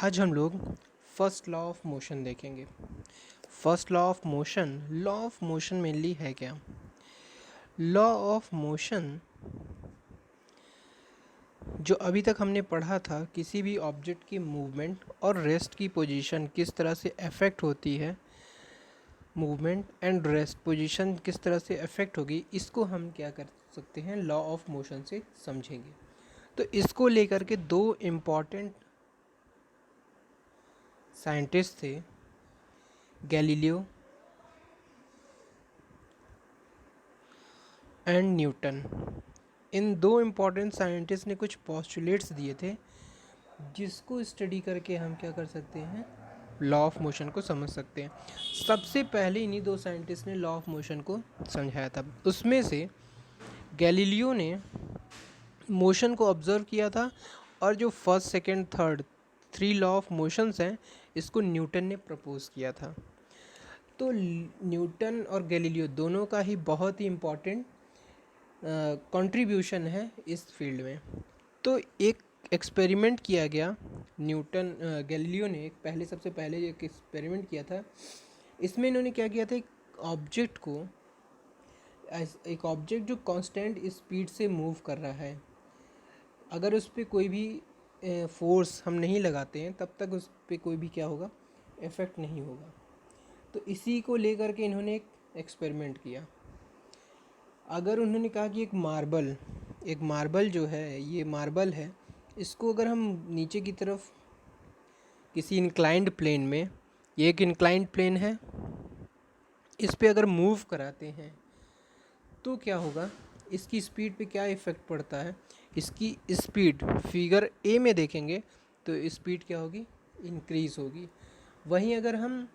आज हम लोग फर्स्ट लॉ ऑफ मोशन देखेंगे। First law of motion mainly है क्या? लॉ ऑफ मोशन जो अभी तक हमने पढ़ा था, किसी भी ऑब्जेक्ट की मूवमेंट और रेस्ट की पोजीशन किस तरह से अफेक्ट होती है, मूवमेंट एंड रेस्ट पोजीशन किस तरह से अफेक्ट होगी, इसको हम क्या कर सकते हैं, लॉ ऑफ मोशन से समझेंगे। तो इसको लेकर के दो इम्पॉर्टेंट साइंटिस्ट थे, गैलीलियो एंड न्यूटन। इन दो इम्पॉर्टेंट साइंटिस्ट ने कुछ पोस्टुलेट्स दिए थे जिसको स्टडी करके हम क्या कर सकते हैं, लॉ ऑफ मोशन को समझ सकते हैं। सबसे पहले इन्हीं दो साइंटिस्ट ने लॉ ऑफ मोशन को समझाया था। उसमें से गैलीलियो ने मोशन को ऑब्जर्व किया था और जो first second third 3 law of motions हैं, इसको न्यूटन ने प्रपोज किया था। तो न्यूटन और गैलीलियो दोनों का ही बहुत ही इम्पॉर्टेंट कंट्रीब्यूशन है इस फील्ड में। तो एक एक्सपेरिमेंट किया गया, गैलीलियो ने सबसे पहले एक एक्सपेरिमेंट किया था। इसमें इन्होंने क्या किया था, एक ऑब्जेक्ट जो कांस्टेंट स्पीड से मूव कर रहा है, अगर उस पर कोई भी फोर्स हम नहीं लगाते हैं तब तक उस पर कोई भी क्या होगा, इफ़ेक्ट नहीं होगा। तो इसी को लेकर के इन्होंने एक एक्सपेरिमेंट किया। अगर उन्होंने कहा कि एक मार्बल जो है, ये मार्बल है, इसको अगर हम नीचे की तरफ किसी इंक्लाइंड प्लेन में, ये एक इंक्लाइंड प्लेन है, इस पे अगर मूव कराते हैं तो क्या होगा, इसकी स्पीड पे क्या इफ़ेक्ट पड़ता है। इसकी स्पीड फिगर ए में देखेंगे तो स्पीड क्या होगी, इंक्रीज़ होगी। वहीं अगर हम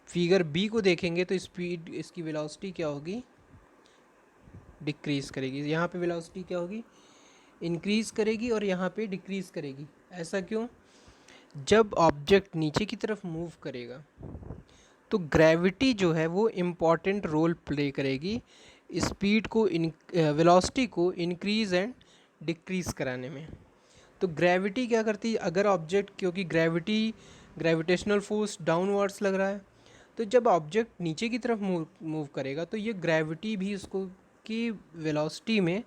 फिगर बी को देखेंगे तो स्पीड, इसकी वेलोसिटी क्या होगी, डिक्रीज़ करेगी। यहाँ पे वेलोसिटी क्या होगी, इंक्रीज़ करेगी और यहाँ पे डिक्रीज़ करेगी। ऐसा क्यों? जब ऑब्जेक्ट नीचे की तरफ मूव करेगा तो ग्रेविटी जो है वो इम्पॉर्टेंट रोल प्ले करेगी स्पीड को, वेलोसिटी को इंक्रीज़ एंड डिक्रीज़ कराने में। तो ग्रेविटी क्या करती है, अगर ऑब्जेक्ट, क्योंकि ग्रेविटेशनल फोर्स डाउनवर्ड्स लग रहा है, तो जब ऑब्जेक्ट नीचे की तरफ मूव करेगा तो ये ग्रेविटी भी उसको की वेलोसिटी में,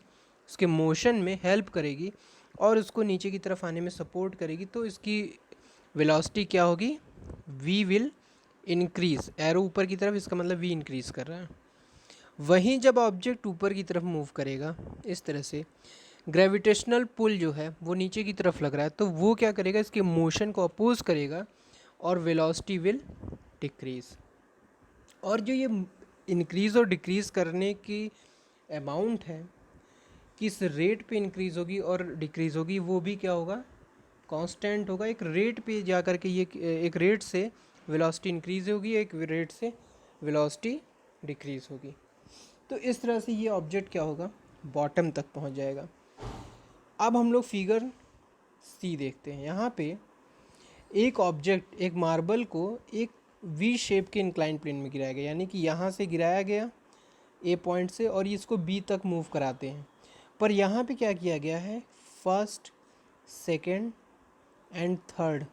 उसके मोशन में हेल्प करेगी और उसको नीचे की तरफ आने में सपोर्ट करेगी। तो इसकी वेलोसिटी क्या होगी, वी विल इंक्रीज़। एरो ऊपर की तरफ, इसका मतलब वी इंक्रीज़ कर रहा है। वहीं जब ऑब्जेक्ट ऊपर की तरफ मूव करेगा, इस तरह से ग्रेविटेशनल पुल जो है वो नीचे की तरफ लग रहा है, तो वो क्या करेगा, इसके मोशन को अपोज करेगा और वेलोसिटी विल डिक्रीज़। और जो ये इंक्रीज़ और डिक्रीज़ करने की अमाउंट है, किस रेट पे इंक्रीज़ होगी और डिक्रीज़ होगी, वो भी क्या होगा, कांस्टेंट होगा। एक रेट पे जा कर के ये, एक रेट से वेलोसिटी इंक्रीज़ होगी, एक रेट से वेलोसिटी डिक्रीज़ होगी। तो इस तरह से ये ऑब्जेक्ट क्या होगा, बॉटम तक पहुंच जाएगा। अब हम लोग फिगर सी देखते हैं। यहाँ पे एक ऑब्जेक्ट, एक मार्बल को एक वी शेप के इंक्लाइन प्लेन में गिराया गया, यानी कि यहाँ से गिराया गया ए पॉइंट से और इसको बी तक मूव कराते हैं। पर यहाँ पे क्या किया गया है, फर्स्ट सेकंड एंड थर्ड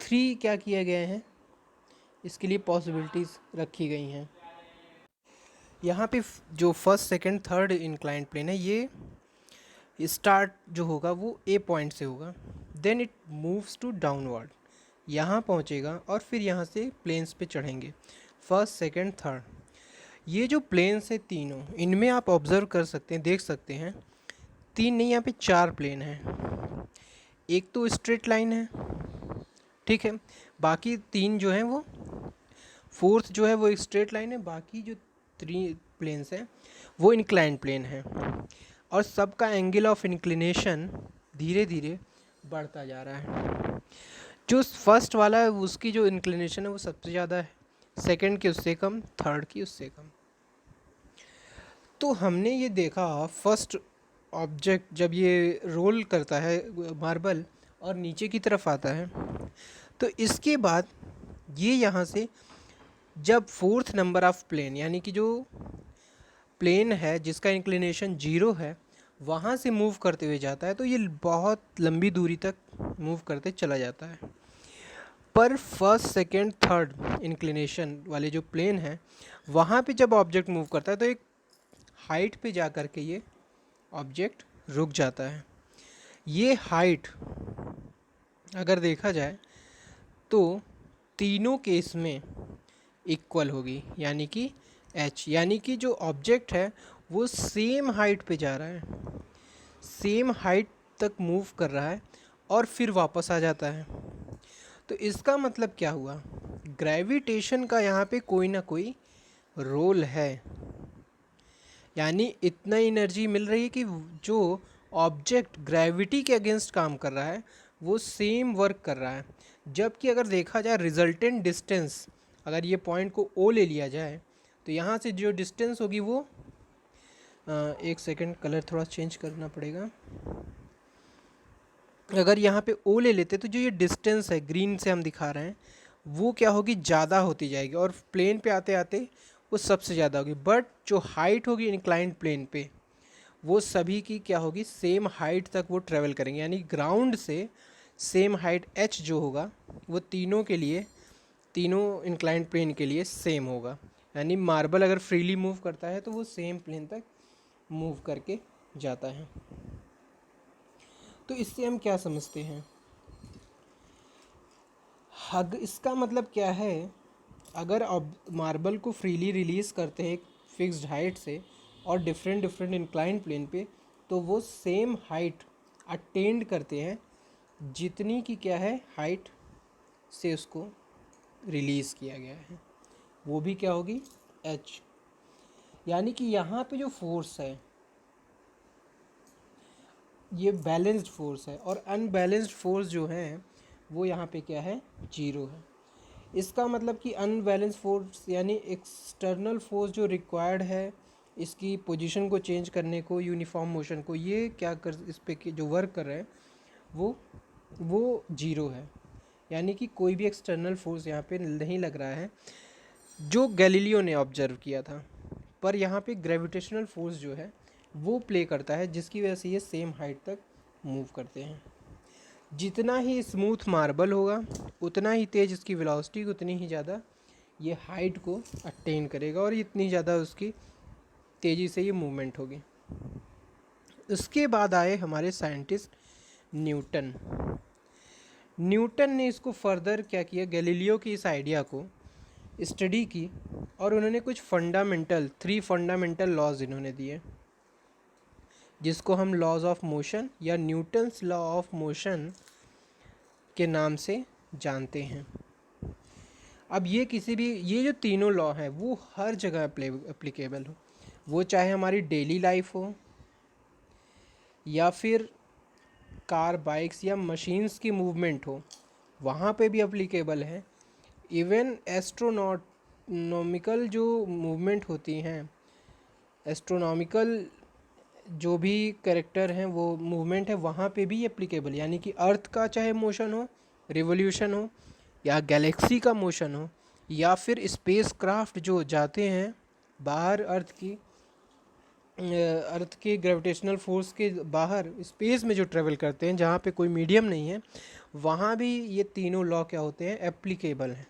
3 क्या किया गया है, इसके लिए पॉसिबिलिटीज़ रखी गई हैं। यहाँ पे जो first second third inclined plane है, ये स्टार्ट जो होगा वो ए पॉइंट से होगा, then it moves to downward, यहाँ पहुँचेगा और फिर यहाँ से प्लेन्स पे चढ़ेंगे, फर्स्ट सेकंड थर्ड। ये जो प्लेन्स है तीनों, इनमें आप ऑब्ज़र्व कर सकते हैं, देख सकते हैं, 3 नहीं, यहाँ पे 4 प्लेन हैं। एक तो स्ट्रेट लाइन है, ठीक है, बाकी 3 जो हैं वो, फोर्थ जो है वो एक स्ट्रेट लाइन है, बाकी जो 3 प्लेन्स हैं वो इंक्लाइंड प्लेन है। और सबका एंगल ऑफ इंक्लिनेशन धीरे धीरे बढ़ता जा रहा है। जो फर्स्ट वाला है उसकी जो इंक्लिनेशन है वो सबसे ज़्यादा है, सेकंड की उससे कम, थर्ड की उससे कम। तो हमने ये देखा, फर्स्ट ऑब्जेक्ट जब ये रोल करता है मार्बल और नीचे की तरफ आता है, तो इसके बाद ये यहाँ से जब फोर्थ नंबर ऑफ प्लेन, यानी कि जो प्लेन है जिसका इंक्लिनेशन 0 है, वहाँ से मूव करते हुए जाता है तो ये बहुत लंबी दूरी तक मूव करते चला जाता है। पर फर्स्ट सेकेंड थर्ड इंक्लिनेशन वाले जो प्लेन हैं वहाँ पे जब ऑब्जेक्ट मूव करता है तो एक हाइट पे जा कर के ये ऑब्जेक्ट रुक जाता है। ये हाइट अगर देखा जाए तो तीनों केस में इक्वल होगी, यानी कि h, यानी कि जो ऑब्जेक्ट है वो सेम हाइट पे जा रहा है, सेम हाइट तक मूव कर रहा है और फिर वापस आ जाता है। तो इसका मतलब क्या हुआ, ग्रेविटेशन का यहाँ पे कोई ना कोई रोल है, यानी इतना एनर्जी मिल रही है कि जो ऑब्जेक्ट ग्रेविटी के अगेंस्ट काम कर रहा है वो सेम वर्क कर रहा है। जबकि अगर देखा जाए रिजल्टेंट डिस्टेंस, अगर ये पॉइंट को ओ ले लिया जाए तो यहाँ से जो डिस्टेंस होगी वो एक सेकंड, कलर थोड़ा चेंज करना पड़ेगा। अगर यहाँ पे ओ ले लेते तो जो ये डिस्टेंस है ग्रीन से हम दिखा रहे हैं वो क्या होगी, ज़्यादा होती जाएगी और प्लेन पे आते आते वो सबसे ज़्यादा होगी। बट जो हाइट होगी इंक्लाइंड प्लेन पे वो सभी की क्या होगी, सेम हाइट तक वो ट्रेवल करेंगे, यानी ग्राउंड से सेम हाइट h जो होगा वो तीनों के लिए, तीनों इंक्लाइंड प्लेन के लिए सेम होगा। यानी मार्बल अगर फ्रीली मूव करता है तो वो सेम प्लेन तक मूव करके जाता है। तो इससे हम क्या समझते हैं, हग इसका मतलब क्या है, अगर अब मार्बल को फ्रीली रिलीज़ करते हैं एक फिक्स्ड हाइट से और डिफरेंट डिफरेंट इंक्लाइंड प्लेन पे, तो वो सेम हाइट अटेंड करते हैं जितनी की क्या है हाइट से उसको रिलीज़ किया गया है, वो भी क्या होगी h। यानी कि यहाँ पे जो फोर्स है ये बैलेंस्ड फोर्स है और अनबैलेंस्ड फोर्स जो है वो यहाँ पे क्या है, जीरो है। इसका मतलब कि अनबैलेंस फोर्स यानी एक्सटर्नल फोर्स जो रिक्वायर्ड है इसकी पोजीशन को चेंज करने को, यूनिफॉर्म मोशन को, ये क्या कर इस पे जो वर्क कर रहे हैं वो जीरो है। यानी कि कोई भी एक्सटर्नल फोर्स यहाँ पे नहीं लग रहा है जो गैलीलियो ने ऑब्जर्व किया था। पर यहाँ पे ग्रेविटेशनल फोर्स जो है वो प्ले करता है जिसकी वजह से ये सेम हाइट तक मूव करते हैं। जितना ही स्मूथ मार्बल होगा उतना ही तेज़ इसकी वेलोसिटी, उतनी ही ज़्यादा ये हाइट को अटेन करेगा और इतनी ज़्यादा उसकी तेज़ी से ये मूवमेंट होगी। उसके बाद आए हमारे साइंटिस्ट न्यूटन। न्यूटन ने इसको फर्दर क्या किया, गैलीलियो की इस आइडिया को स्टडी की और उन्होंने कुछ फंडामेंटल, 3 फंडामेंटल लॉज इन्होंने दिए जिसको हम लॉज ऑफ मोशन या न्यूटन्स लॉ ऑफ मोशन के नाम से जानते हैं। अब ये किसी भी, ये जो तीनों लॉ हैं वो हर जगह एप्लीकेबल हो, वो चाहे हमारी डेली लाइफ हो या फिर कार, बाइक्स या मशीन्स की मूवमेंट हो, वहाँ पे भी एप्लीकेबल है। इवन एस्ट्रोनॉमिकल जो मूवमेंट होती हैं, एस्ट्रोनॉमिकल जो भी करेक्टर हैं वो मूवमेंट है वहाँ पे भी एप्लीकेबल, यानी कि अर्थ का चाहे मोशन हो, रिवोल्यूशन हो, या गैलेक्सी का मोशन हो, या फिर स्पेस क्राफ्ट जो जाते हैं बाहर अर्थ के ग्रेविटेशनल फोर्स के बाहर स्पेस में जो ट्रेवल करते हैं जहाँ पे कोई मीडियम नहीं है, वहाँ भी ये तीनों लॉ क्या होते हैं, एप्लीकेबल हैं।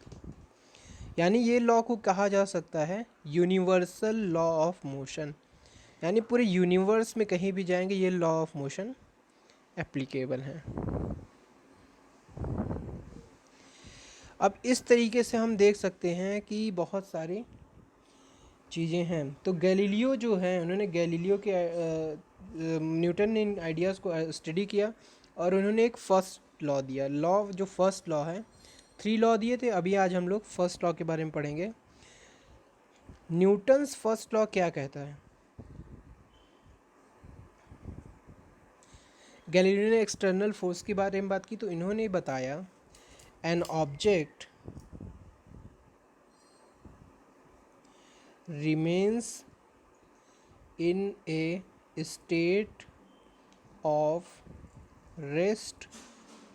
यानी ये लॉ को कहा जा सकता है यूनिवर्सल लॉ ऑफ मोशन, यानी पूरे यूनिवर्स में कहीं भी जाएंगे ये लॉ ऑफ मोशन एप्लीकेबल हैं। अब इस तरीके से हम देख सकते हैं कि बहुत सारी चीज़ें हैं। तो गैलीलियो जो है उन्होंने गैलीलियो के न्यूटन ने इन आइडियाज़ को स्टडी किया और उन्होंने एक फ़र्स्ट लॉ दिया। लॉ जो फर्स्ट लॉ है, 3 लॉ दिए थे, अभी आज हम लोग फर्स्ट लॉ के बारे में पढ़ेंगे। न्यूटन्स फर्स्ट लॉ क्या कहता है, गैलीलियो ने एक्सटर्नल फोर्स के बारे में बात की तो इन्होंने बताया an object remains in a state of rest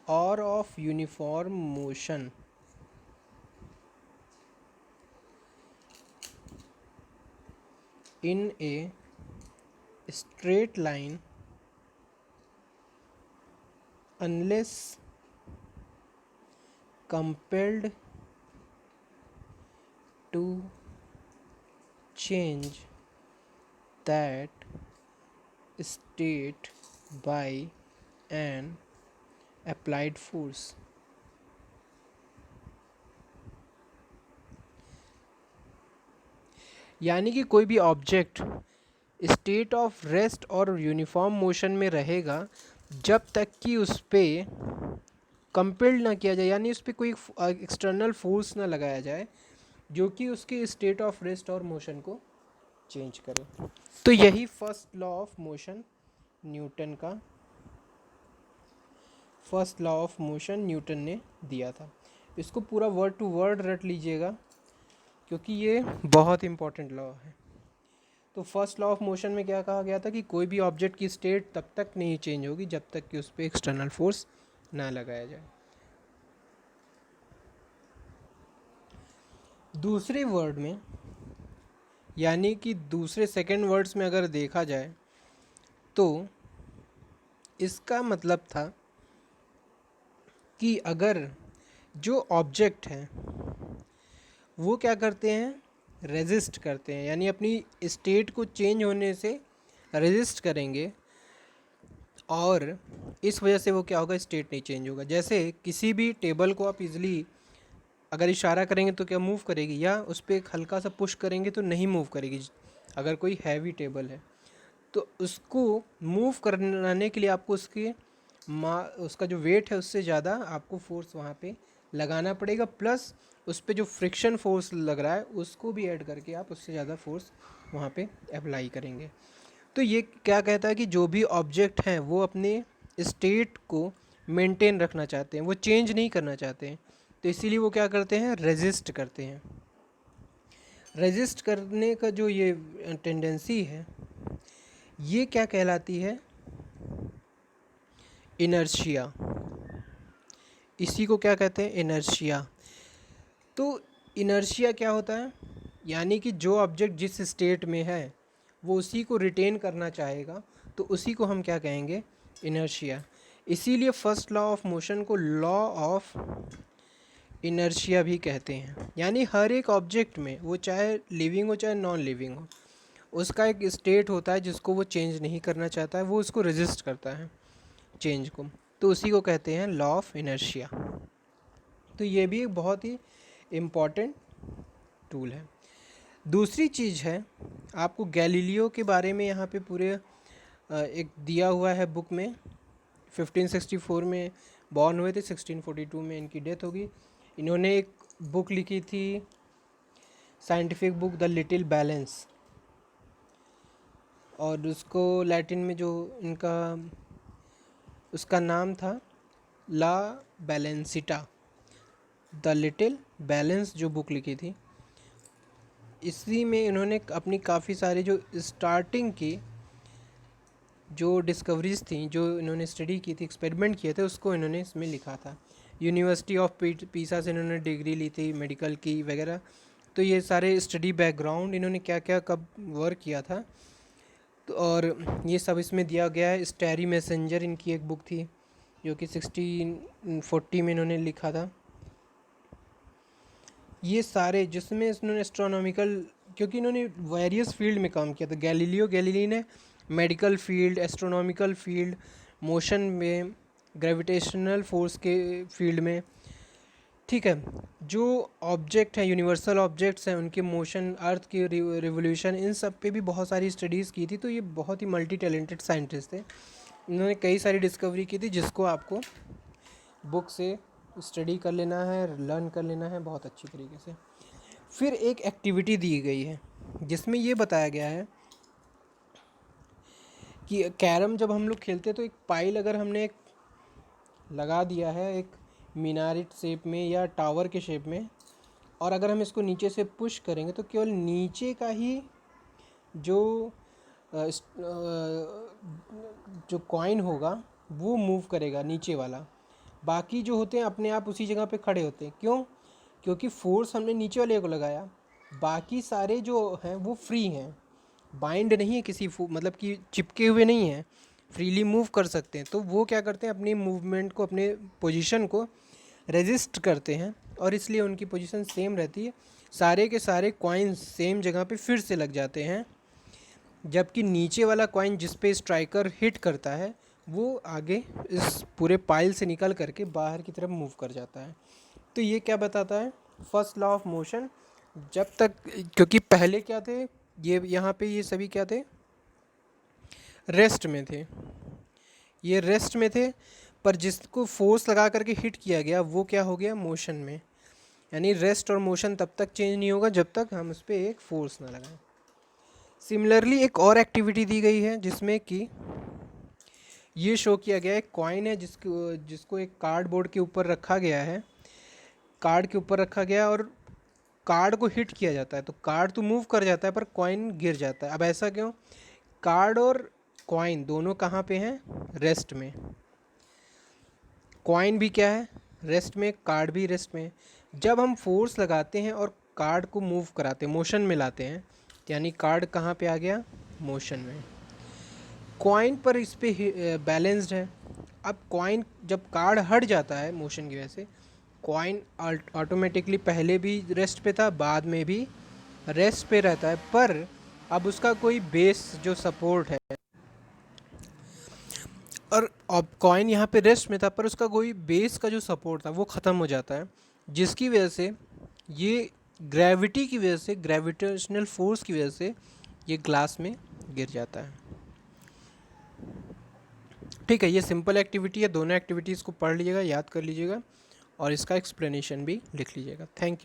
or of uniform motion in a straight line unless compelled to change that state by an applied force। यानी कि कोई भी ऑब्जेक्ट स्टेट ऑफ रेस्ट और यूनिफॉर्म मोशन में रहेगा जब तक कि उस पर कंपेल्ड ना किया जाए, यानी उस पर कोई एक्सटर्नल फोर्स ना लगाया जाए जो कि उसके स्टेट ऑफ रेस्ट और मोशन को चेंज करे। तो यही first law of motion Newton का first law of motion Newton ने दिया था। इसको पूरा वर्ड टू वर्ड रट लीजिएगा क्योंकि ये बहुत इंपॉर्टेंट लॉ है। तो फर्स्ट लॉ ऑफ मोशन में क्या कहा गया था कि कोई भी ऑब्जेक्ट की स्टेट तब तक नहीं चेंज होगी जब तक कि उस पर एक्सटर्नल फोर्स ना लगाया जाए। दूसरे वर्ड में, यानी कि दूसरे सेकंड वर्ड्स में अगर देखा जाए तो इसका मतलब था कि अगर जो ऑब्जेक्ट हैं वो क्या करते हैं, रेजिस्ट करते हैं, यानी अपनी स्टेट को चेंज होने से रेजिस्ट करेंगे और इस वजह से वो क्या होगा, स्टेट नहीं चेंज होगा। जैसे किसी भी टेबल को आप इजीली अगर इशारा करेंगे तो क्या मूव करेगी, या उस पर एक हल्का सा पुश करेंगे तो नहीं मूव करेगी। अगर कोई हैवी टेबल है तो उसको मूव कराने के लिए आपको उसका जो वेट है उससे ज़्यादा आपको फोर्स वहाँ पे लगाना पड़ेगा, प्लस उस पर जो फ्रिक्शन फोर्स लग रहा है उसको भी ऐड करके आप उससे ज़्यादा फोर्स वहाँ पे अप्लाई करेंगे। तो ये क्या कहता है कि जो भी ऑब्जेक्ट हैं वो अपने स्टेट को मेंटेन रखना चाहते हैं, वो चेंज नहीं करना चाहते हैं, तो इसीलिए वो क्या करते हैं, रेजिस्ट करते हैं। रेजिस्ट करने का जो ये टेंडेंसी है ये क्या कहलाती है, इनर्शिया। इसी को क्या कहते हैं, इनर्शिया। तो इनर्शिया क्या होता है, यानी कि जो ऑब्जेक्ट जिस स्टेट में है वो उसी को रिटेन करना चाहेगा, तो उसी को हम क्या कहेंगे, इनर्शिया। इसीलिए फर्स्ट लॉ ऑफ मोशन को लॉ ऑफ इनर्शिया भी कहते हैं। यानी हर एक ऑब्जेक्ट में, वो चाहे लिविंग हो चाहे नॉन लिविंग हो, उसका एक स्टेट होता है जिसको वो चेंज नहीं करना चाहता है, वो उसको रेजिस्ट करता है चेंज को, तो उसी को कहते हैं लॉ ऑफ इनर्शिया। तो ये भी एक बहुत ही इम्पॉर्टेंट टूल है। दूसरी चीज़ है, आपको गैलीलियो के बारे में यहाँ पे पूरे एक दिया हुआ है बुक में। 1564 में बॉर्न हुए थे, 1642 में इनकी डेथ होगी। इन्होंने एक बुक लिखी थी, scientific book the little balance, और उसको लैटिन में जो इनका उसका नाम था ला बैलेंसिटा, द लिटिल बैलेंस जो बुक लिखी थी। इसी में इन्होंने अपनी काफ़ी सारी जो स्टार्टिंग की जो डिस्कवरीज थी, जो इन्होंने स्टडी की थी, एक्सपेरिमेंट किए थे, उसको इन्होंने इसमें लिखा था। यूनिवर्सिटी ऑफ पीसा से इन्होंने डिग्री ली थी मेडिकल की वगैरह। तो ये सारे स्टडी बैकग्राउंड इन्होंने क्या क्या कब वर्क किया था तो, और ये सब इसमें दिया गया है। स्टैरी मैसेंजर इनकी एक बुक थी जो कि 1640 में इन्होंने लिखा था। ये सारे जिसमें इन्होंने एस्ट्रोनॉमिकल, क्योंकि इन्होंने वेरियस फील्ड में काम किया था। गैलीली ने medical field, astronomical field, motion में, ग्रेविटेशनल फोर्स के फील्ड में, ठीक है, जो ऑब्जेक्ट हैं, यूनिवर्सल ऑब्जेक्ट्स हैं, उनके मोशन, अर्थ की रिवोल्यूशन, इन सब पे भी बहुत सारी स्टडीज़ की थी। तो ये बहुत ही मल्टी टैलेंटेड साइंटिस्ट थे। इन्होंने कई सारी डिस्कवरी की थी जिसको आपको बुक से स्टडी कर लेना है, लर्न कर लेना है बहुत अच्छी तरीके से। फिर एक एक्टिविटी दी गई है जिसमें ये बताया गया है कि कैरम जब हम लोग खेलते हैं तो एक पाइल अगर हमने एक लगा दिया है एक मीनारिट शेप में या टावर के शेप में, और अगर हम इसको नीचे से पुश करेंगे तो केवल नीचे का ही जो जो कॉइन होगा वो मूव करेगा, नीचे वाला। बाकी जो होते हैं अपने आप उसी जगह पे खड़े होते हैं। क्यों? क्योंकि फोर्स हमने नीचे वाले को लगाया। बाकी सारे जो हैं वो फ्री हैं, बाइंड नहीं है किसी मतलब कि चिपके हुए नहीं हैं। फ्रीली मूव कर सकते हैं, तो वो क्या करते हैं, अपनी मूवमेंट को, अपने पोजीशन को रेजिस्ट करते हैं और इसलिए उनकी पोजीशन सेम रहती है। सारे के सारे कॉइन्स सेम जगह पे फिर से लग जाते हैं, जबकि नीचे वाला कॉइन जिस पे स्ट्राइकर हिट करता है वो आगे इस पूरे पाइल से निकल करके बाहर की तरफ मूव कर जाता है। तो ये क्या बताता है, फर्स्ट लॉ ऑफ मोशन, जब तक, क्योंकि पहले क्या थे, ये यहाँ पे ये सभी क्या थे, रेस्ट में थे, ये रेस्ट में थे, पर जिसको फोर्स लगा करके हिट किया गया वो क्या हो गया, मोशन में। यानी रेस्ट और मोशन तब तक चेंज नहीं होगा जब तक हम उस पर एक फोर्स ना लगाएं। सिमिलरली एक और एक्टिविटी दी गई है जिसमें कि ये शो किया गया है, एक कॉइन है जिसको जिसको एक कार्डबोर्ड के ऊपर रखा गया है, कार्ड के ऊपर रखा गया और कार्ड को हिट किया जाता है, तो कार्ड तो मूव कर जाता है पर कॉइन गिर जाता है। अब ऐसा क्यों, कार्ड और कॉइन दोनों कहाँ पे हैं, रेस्ट में। कॉइन भी क्या है, रेस्ट में, कार्ड भी रेस्ट में। जब हम फोर्स लगाते हैं और कार्ड को मूव कराते हैं, मोशन में लाते हैं, यानी कार्ड कहाँ पे आ गया, मोशन में। कॉइन पर इस पे बैलेंस्ड है। अब कॉइन जब कार्ड हट जाता है मोशन की वजह से, कॉइन ऑटोमेटिकली पहले भी रेस्ट पे था, बाद में भी रेस्ट पे रहता है, पर अब उसका कोई बेस जो सपोर्ट है, और अब कॉइन यहाँ पे रेस्ट में था पर उसका कोई बेस का जो सपोर्ट था वो ख़त्म हो जाता है, जिसकी वजह से ये ग्रेविटी की वजह से, ग्रेविटेशनल फोर्स की वजह से ये ग्लास में गिर जाता है। ठीक है, ये सिंपल एक्टिविटी है, दोनों एक्टिविटीज़ को पढ़ लीजिएगा, याद कर लीजिएगा और इसका एक्सप्लेनेशन भी लिख लीजिएगा। Thank you.